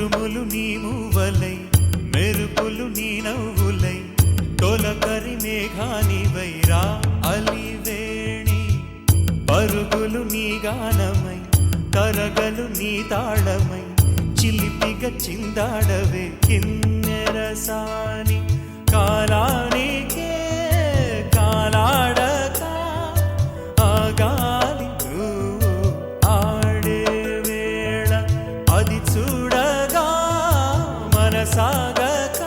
ఉరుములు నీ మూవలై మెరుపులు నీ నవ్వులై తొలకరి మేఘానివై రా అలివేణి పరుగులు నీ గానమై తరగలు నీ తాళమై చిలిపిగా చిందాడవే కిన్నెరసాని కాలానికే కాలాడక ఆగాలి నువ్వు ఆడే వేళ అది చూడగా మనసాగక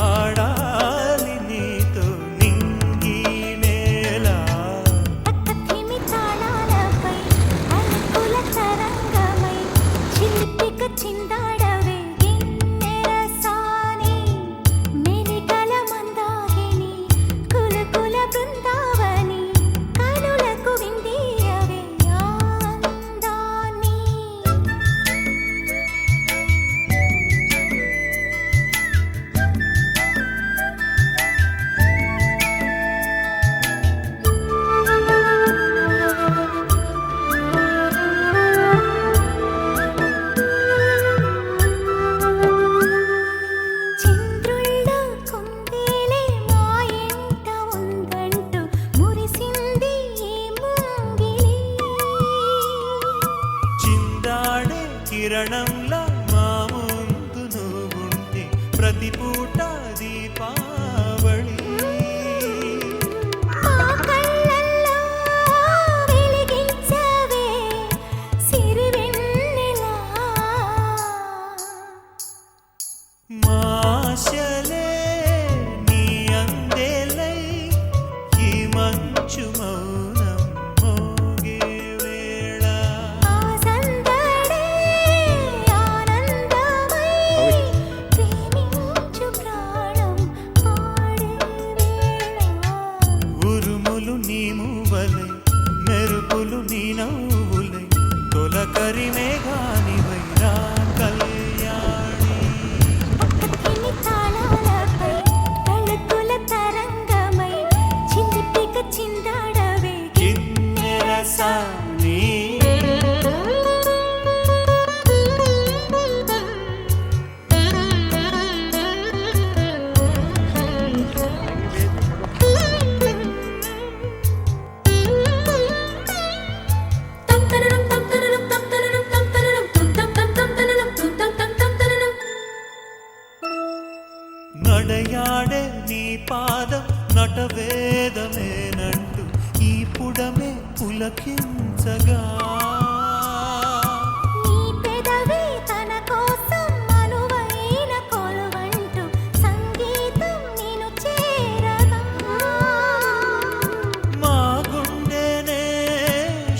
ఆడాలి నీతో నింగి నేల పక్కతిమి తాళాలపై అలుకుల తరంగమై చిలిపిక చిందాడవే గిన్నెరసాని మెలికల మందాకిని కులకుల బృందావని కనులకు విందియవే ఆనందాన్ని చంద్రుల్లో కుందేలే మా ఇంట ఉందంటూ మురిసింది ఈ ముంగిలి చిందాడే కిరణంలా మా ముందు నువ్వుంటే ప్రతి పూట దీపావళి మా కళ్ళల్లో వెలిగించవే సిరివెన్నెలా మాశలే నీ అందేలై ఈ మంచు మౌనం మోగే వేళ ఆ సందడే ఆనందమై ప్రేమించు ప్రాణం పాడే వేళ ఉరుములు నీ మూవలై మెరుపులు నీ నవ్వులై తొలకరి మేఘానివై రా కళ్యాణి పక్కతిమి తాళాలపై అలుకుల తరంగమై చిలిపిక చిందాడవే కిన్నెరసాని నడయాడే నీ పాదం నటవేదమేనంటూ ఈ పుడమే పులకించగా నీ పెదవి తన కోసం అనువైన కొలువంటూ సంగీతం నిన్ను చేరగా మా గుండెనే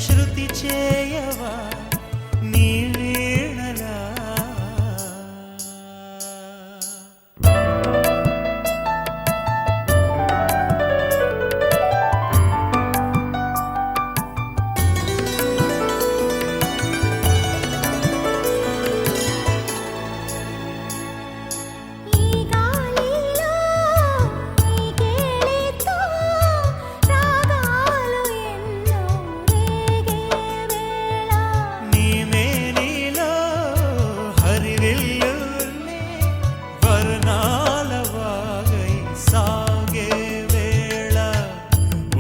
శృతి చేయవా నీ వీణలా ఈ గాలిలో ఈ కేళితో రాగాలు ఎన్నో రేగే వేళ నీ మేనిలో హరివిల్లులే వర్ణాల వాగై సాగే వేళ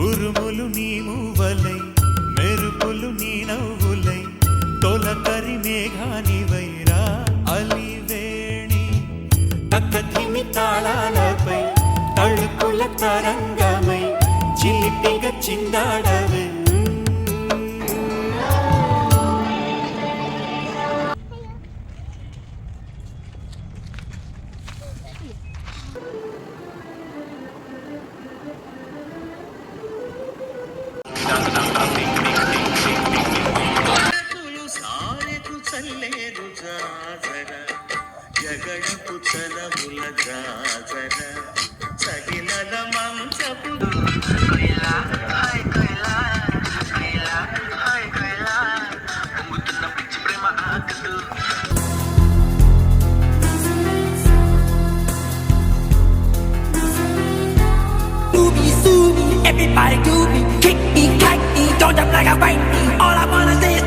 ఉరుములు నీ మూవలై మెరుపులు నీ నవ్వులై తొలకరి మేఘానివై రా అలివేణి తక్కధిమి తాళాలపై తళుకుల తరంగమై చిలిపిగా చిందాడవే సారెకు చల్లేరు జాజర జగడపు చలముల జాజర సగిలల మంచపు Everybody do me, kick me, kite me, don't jump like a white me. All I wanna say is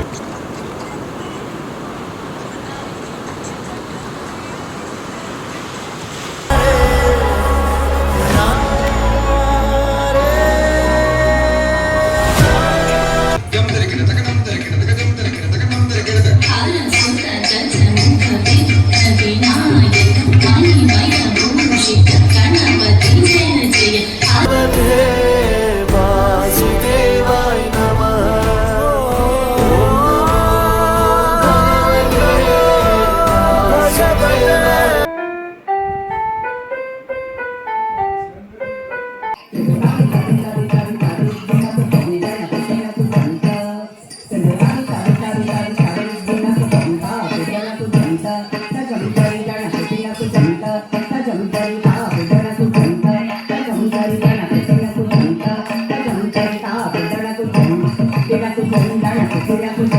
dance చేయ